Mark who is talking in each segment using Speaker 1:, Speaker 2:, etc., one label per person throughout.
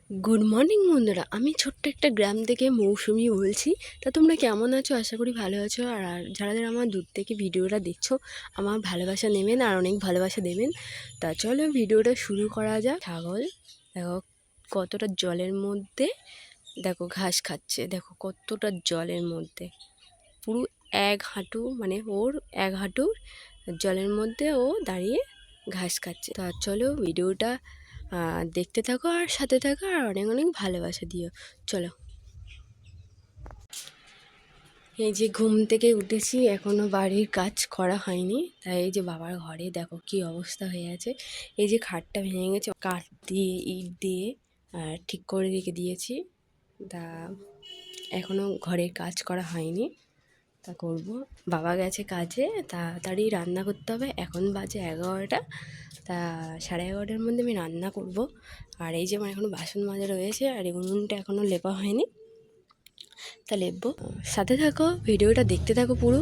Speaker 1: Good morning বন্ধুরা, আমি ছোট্ট একটা গ্রাম থেকে মৌসুমি বলছি। তা তোমরা কেমন আছো? আশা করি ভালো আছো। আর যারা যারা আমার দূর থেকে ভিডিওটা দেখছো, আমার ভালোবাসা নেবেন আর অনেক ভালোবাসা দেবেন। তা চলো ভিডিওটা শুরু করা যাক। ছাগল দেখো কতটা জলের মধ্যে, দেখো ঘাস খাচ্ছে, দেখো কতটা জলের মধ্যে, পুরো এক হাঁটু, মানে ওর এক হাঁটুর জলের মধ্যে ও দাঁড়িয়ে ঘাস খাচ্ছে। তা চলো ভিডিওটা দেখতে থাকো আর সাথে থাকো আর অনেক অনেক ভালোবাসা দিও। চলো। এই যে ঘুম থেকে উঠেছি, এখনও বাড়ির কাজ করা হয়নি। তাই এই যে বাবার ঘরে দেখো কি অবস্থা হয়ে আছে। এই যে খাটটা ভেঙে গেছে, কাঠ দিয়ে ইট দিয়ে ঠিক করে রেখে দিয়েছি। তা এখনও ঘরের কাজ করা হয়নি, তা করব। বাবা গেছে কাজে, তাড়াতাড়ি রান্না করতে হবে। এখন বাজে 11টা, তা 11:30টার মধ্যে আমি রান্না করব। আর এই যে আমার এখনও বাসন মাজা রয়েছে, আর এই উনুনটা এখনও লেপা হয়নি, তা লেপবো। সাথে থাকো, ভিডিওটা দেখতে থাকো পুরো।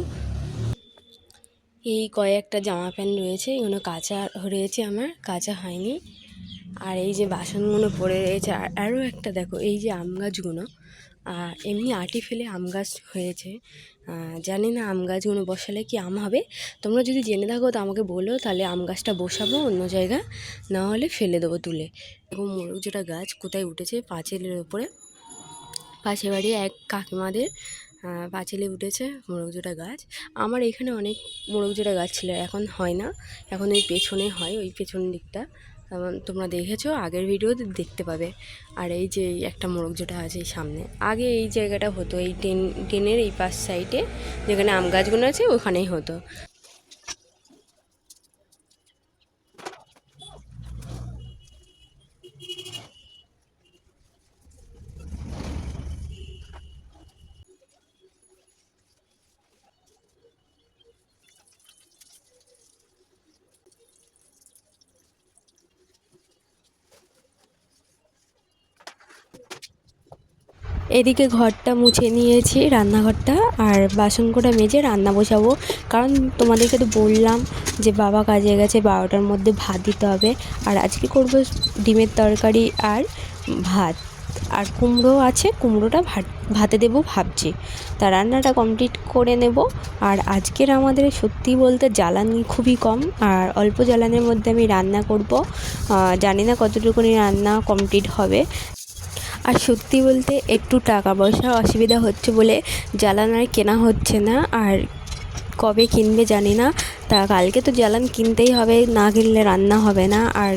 Speaker 1: এই কয়েকটা জামা প্যান্ট রয়েছে, এগুলো কাচা রয়েছে, আমার কাচা হয়নি। আর এই যে বাসনগুলো পড়ে রয়েছে। আর আরও একটা দেখো, এই যে আম গাছগুলো, এমনি আটি ফেলে আম গাছ হয়েছে। জানি না আম গাছগুলো বসালে কি আম হবে। তোমরা যদি জেনে থাকো তো আমাকে বলো, তাহলে আম গাছটা বসাবো অন্য জায়গা, না হলে ফেলে দেবো তুলে। এবং মোরগ যেটা গাছ কোথায় উঠেছে, পাঁচিলের ওপরে, পাশে বাড়ি এক কাকিমাদের পাঁচিলে উঠেছে মোরগজোড়া গাছ। আমার এখানে অনেক মোরগজোড়া গাছ ছিল, এখন হয় না, এখন ওই পেছনে হয়, ওই পেছন দিকটা। তোমরা দেখেছো, আগের ভিডিওতে দেখতে পাবে। আর এই যে একটা মোরগজোড়া আছে এই সামনে, আগে এই জায়গাটা হতো, এই ট্রেনের এই পাশ সাইডে যেখানে আম গাছগুলো আছে ওখানেই হতো। এদিকে ঘরটা মুছে নিয়েছি, রান্নাঘরটা, আর বাসন কটা মেজে রান্না বসাবো। কারণ তোমাদেরকে তো বললাম যে বাবা কাজে গেছে, 12টার মধ্যে ভাত দিতে হবে। আর আজকে করব ডিমের তরকারি আর ভাত, আর কুমড়ো আছে, কুমড়োটা ভাতে দেবো ভাবছি। তা রান্নাটা কমপ্লিট করে নেব। আর আজকের আমাদের সত্যি বলতে জ্বালানি খুবই কম, আর অল্প জ্বালানির মধ্যে আমি রান্না করব। জানি না কতটুকুনি রান্না কমপ্লিট হবে। আর সত্যি বলতে একটু টাকা পয়সা অসুবিধা হচ্ছে বলে জ্বালান আর কেনা হচ্ছে না। আর কবে কিনবে জানি না। তা কালকে তো জ্বালান কিনতেই হবে, না কিনলে রান্না হবে না। আর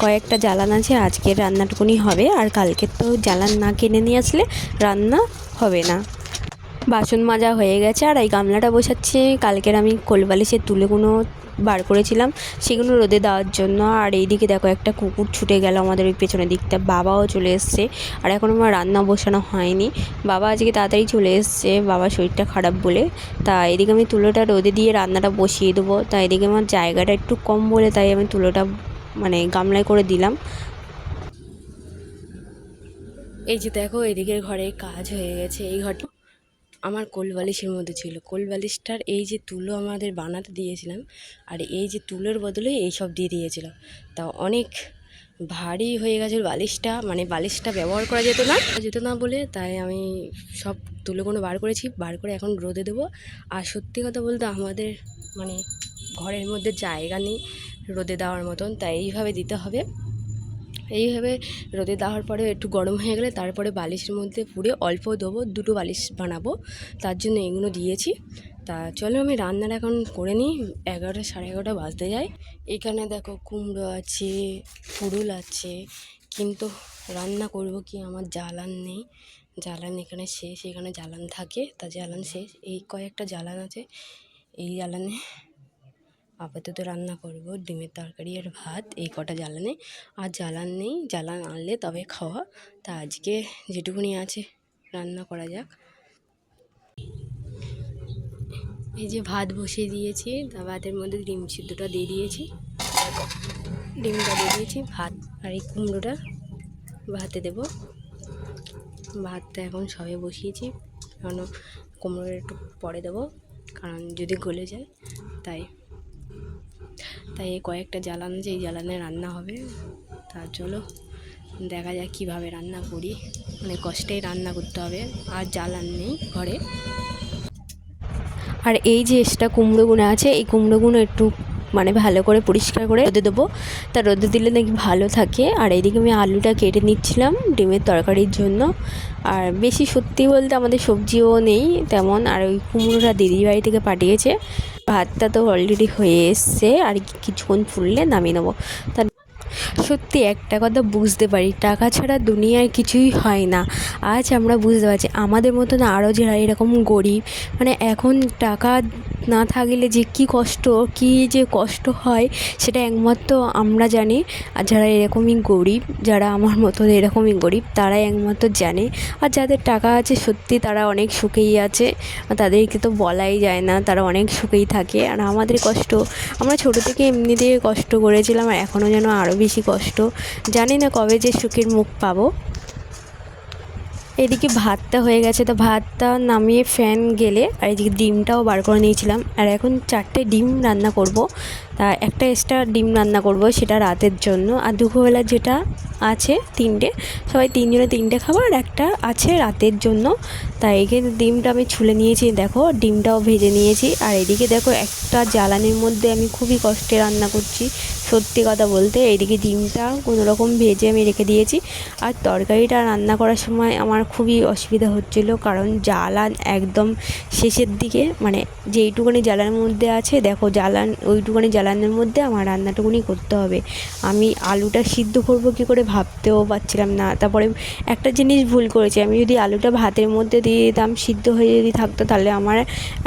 Speaker 1: কয়েকটা জ্বালান আছে, আজকের রান্নাটুকুনি হবে, আর কালকে তো জ্বালান না কিনে নিয়ে আসলে রান্না হবে না। বাসন মাজা হয়ে গেছে, আর এই গামলাটা বসাচ্ছি। কালকের আমি কোলবালিশের তুলোগুলো বার করেছিলাম, সেগুলো রোদে দেওয়ার জন্য। আর এইদিকে দেখো একটা কুকুর ছুটে গেল আমাদের ওই পেছনের দিকটা। বাবাও চলে এসছে, আর এখন আমার রান্না বসানো হয়নি। বাবা আজকে তাড়াতাড়ি চলে এসছে, বাবার শরীরটা খারাপ বলে। তা এদিকে আমি তুলোটা রোদে দিয়ে রান্নাটা বসিয়ে দেবো। তা এদিকে আমার জায়গাটা একটু কম বলে তাই আমি তুলোটা মানে গামলায় করে দিলাম। এই যে দেখো, এদিকের ঘরে কাজ হয়ে গেছে। এই ঘরটা আমার কোলবালিশের মধ্যে ছিল। কোলবালিশটার এই যে তুলো আমাদের বানাতে দিয়েছিলাম, আর এই যে তুলোর বদলে এইসব দিয়ে দিয়েছিল। তা অনেক ভারী হয়ে গেছে বালিশটা, মানে বালিশটা ব্যবহার করা যেত না বলে তাই আমি সব তুলোগুলো বার করেছি, বার করে এখন রোদে দেবো। আর সত্যি কথা বলতে আমাদের মানে ঘরের মধ্যে জায়গা নেই রোদে দেওয়ার মতন, তাই এইভাবে দিতে হবে। এইভাবে রোদে দেওয়ার পরে একটু গরম হয়ে গেলে তারপরে বালিশের মধ্যে পুড়ে অল্প দেবো, 2টো বালিশ বানাবো, তার জন্য এগুলো দিয়েছি। তা চলো আমি রান্নাটা এখন করে নিই, 11টা 11:30 বাজতে যায়। এখানে দেখো কুমড়ো আছে, ফুরুল আছে, কিন্তু রান্না করব কি, আমার জ্বালান নেই। জ্বালান এখানে শেষ, এখানে জ্বালান থাকে, তা জ্বালান শেষ। এই কয়েকটা জ্বালান আছে, এই জ্বালানে আপাতত রান্না করব ডিমের তরকারি আর ভাত, এই কটা জ্বালানে। আর জ্বালান নেই, জ্বালান আনলে তবে খাওয়া। তা আজকে যেটুকুনি আছে রান্না করা যাক। এই যে ভাত বসিয়ে দিয়েছি, তা ভাতের মধ্যে ডিম সিদ্ধটা দিয়ে দিয়েছি, ডিমটা দিয়ে দিয়েছি, ভাত আর এই কুমড়োটা ভাতে দেব। ভাতটা এখন সবে বসিয়েছি, কারণ কুমড়োটা একটু পরে দেবো, কারণ যদি গলে যায় তাই। তাই এই কয়েকটা জ্বালান আছে, এই জ্বালানে রান্না হবে। তা চলো দেখা যাক কীভাবে রান্না করি, মানে কষ্টেই রান্না করতে হবে, আর জ্বালান নেই ঘরে। আর এই যে এক্সট্রা কুমড়োগুলো আছে, এই কুমড়োগুলো একটু মানে ভালো করে পরিষ্কার করে রোদে দেবো, তা রোদে দিলে নাকি ভালো থাকে। আর এইদিকে আমি আলুটা কেটে নিচ্ছিলাম ডিমের তরকারির জন্য। আর বেশি সত্যি বলতে আমাদের সবজিও নেই তেমন, আর ওই কুমড়োটা দিদির বাড়ি থেকে পাঠিয়েছে। ভাতটা তো অলরেডি হয়ে এসছে, আর কিছুক্ষণ ফুললে নামিয়ে নেবো। তা সত্যি একটা কথা বুঝতে পারি, টাকা ছাড়া দুনিয়ায় কিছুই হয় না। আজ আমরা বুঝতে পারছি আমাদের মতন আরও যারা এরকম গরিব, মানে এখন টাকা না থাকলে যে কী যে কষ্ট হয় সেটা একমাত্র আমরা জানি। আর যারা এরকমই গরিব, যারা আমার মতন এরকমই গরিব, তারাই একমাত্র জানে। আর যাদের টাকা আছে সত্যি তারা অনেক সুখেই আছে, তাদেরকে তো বলাই যায় না, তারা অনেক সুখেই থাকে। আর আমাদের কষ্ট, আমরা ছোটো থেকে এমনিতে কষ্ট করেছিলাম, আর এখনও যেন আরও বেশি কষ্ট, জানি না কবে যে সুখের মুখ পাবো। এদিকে ভাতটা হয়ে গেছে, তো ভাতটা নামিয়ে ফ্যান গেলে, আর এদিকে ডিমটাও বার করে নিয়েছিলাম। আর এখন 4টে ডিম রান্না করব, তা একটা এক্সট্রা ডিম রান্না করব সেটা রাতের জন্য। আর দুপুরবেলা যেটা আছে 3টে, সবাই 3জনে 3টে খাবো, আর একটা আছে রাতের জন্য। তাই এখানে ডিমটা আমি ছুলে নিয়েছি, দেখো ডিমটাও ভেজে নিয়েছি। আর এদিকে দেখো একটা জ্বালানির মধ্যে আমি খুবই কষ্টে রান্না করছি সত্যি কথা বলতে। এইদিকে ডিমটা কোনো রকম ভেজে আমি রেখে দিয়েছি। আর তরকারিটা রান্না করার সময় আমার খুবই অসুবিধা হচ্ছিলো, কারণ জ্বালান একদম শেষের দিকে, মানে যেইটুকুনি জ্বালানের মধ্যে আছে দেখো জ্বালান, ওইটুকুনি জ্বালানের মধ্যে আমার রান্নাটুকুনি করতে হবে। আমি আলুটা সিদ্ধ করবো কী করে ভাবতেও পারছিলাম না। তারপরে একটা জিনিস ভুল করেছি, আমি যদি আলুটা ভাতের মধ্যে দিয়ে দিতাম সিদ্ধ হয়ে যদি থাকতো, তাহলে আমার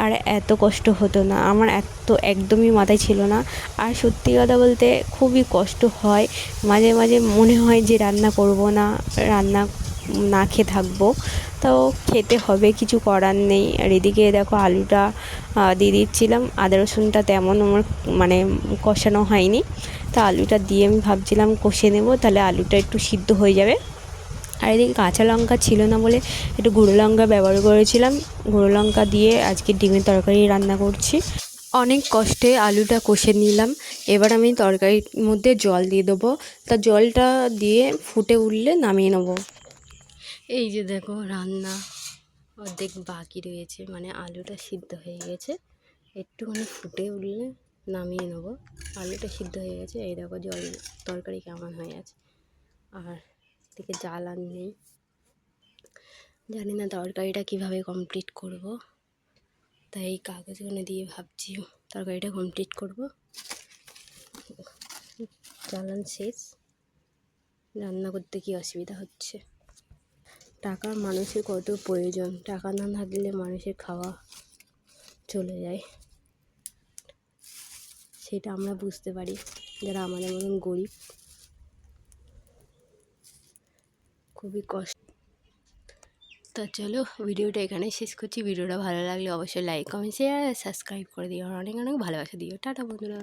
Speaker 1: আর এত কষ্ট হতো না, আমার এত একদমই মাথায় ছিল না। আর সত্যি কথা বলতে খুবই কষ্ট হয়, মাঝে মাঝে মনে হয় যে রান্না করব না, রান্না না খেয়ে থাকবো, তাও খেতে হবে, কিছু করার নেই। আর এদিকে দেখো আলুটা দিয়ে দিচ্ছিলাম, আদা রসুনটা তেমন আমার মানে কষানো হয়নি, তা আলুটা দিয়ে আমি ভাবছিলাম কষে নেব, তাহলে আলুটা একটু সিদ্ধ হয়ে যাবে। আর এদিকে কাঁচা লঙ্কা ছিল না বলে একটু গুঁড়ো লঙ্কা ব্যবহার করেছিলাম, গুঁড়ো লঙ্কা দিয়ে আজকে ডিমের তরকারি রান্না করছি। অনেক কষ্টে আলুটা কষে নিলাম, এবার আমি তরকারির মধ্যে জল দিয়ে দেবো, তা জলটা দিয়ে ফুটে উঠলে নামিয়ে নেবো। এই যে দেখো রান্না অর্ধেক বাকি রয়েছে, মানে আলুটা সিদ্ধ হয়ে গেছে, একটুখানি ফুটে উঠলে নামিয়ে নেবো। আলুটা সিদ্ধ হয়ে গেছে, এই দেখো জল তরকারি কেমন হয়ে আছে। আর এদিকে জাল আর নেই, জানি না তরকারিটা কীভাবে কমপ্লিট করব, তাই এই কাগজগুলো দিয়ে ভাবছি তরকারিটা কমপ্লিট করব। জ্বালান শেষ, রান্না করতে কি অসুবিধা হচ্ছে। টাকা মানুষের কত প্রয়োজন, টাকা না থাকলে মানুষের খাওয়া চলে যায়, সেটা আমরা বুঝতে পারি যারা আমাদের মতন গরিব, খুবই কষ্ট। তা চলো ভিডিওটা এখানেই শেষ করছি। ভিডিওটা ভালো লাগলে অবশ্যই লাইক কমেন্ট শেয়ার সাবস্ক্রাইব করে দিও, আর অনেক অনেক ভালোবাসা দিও। টাটা বন্ধুরা।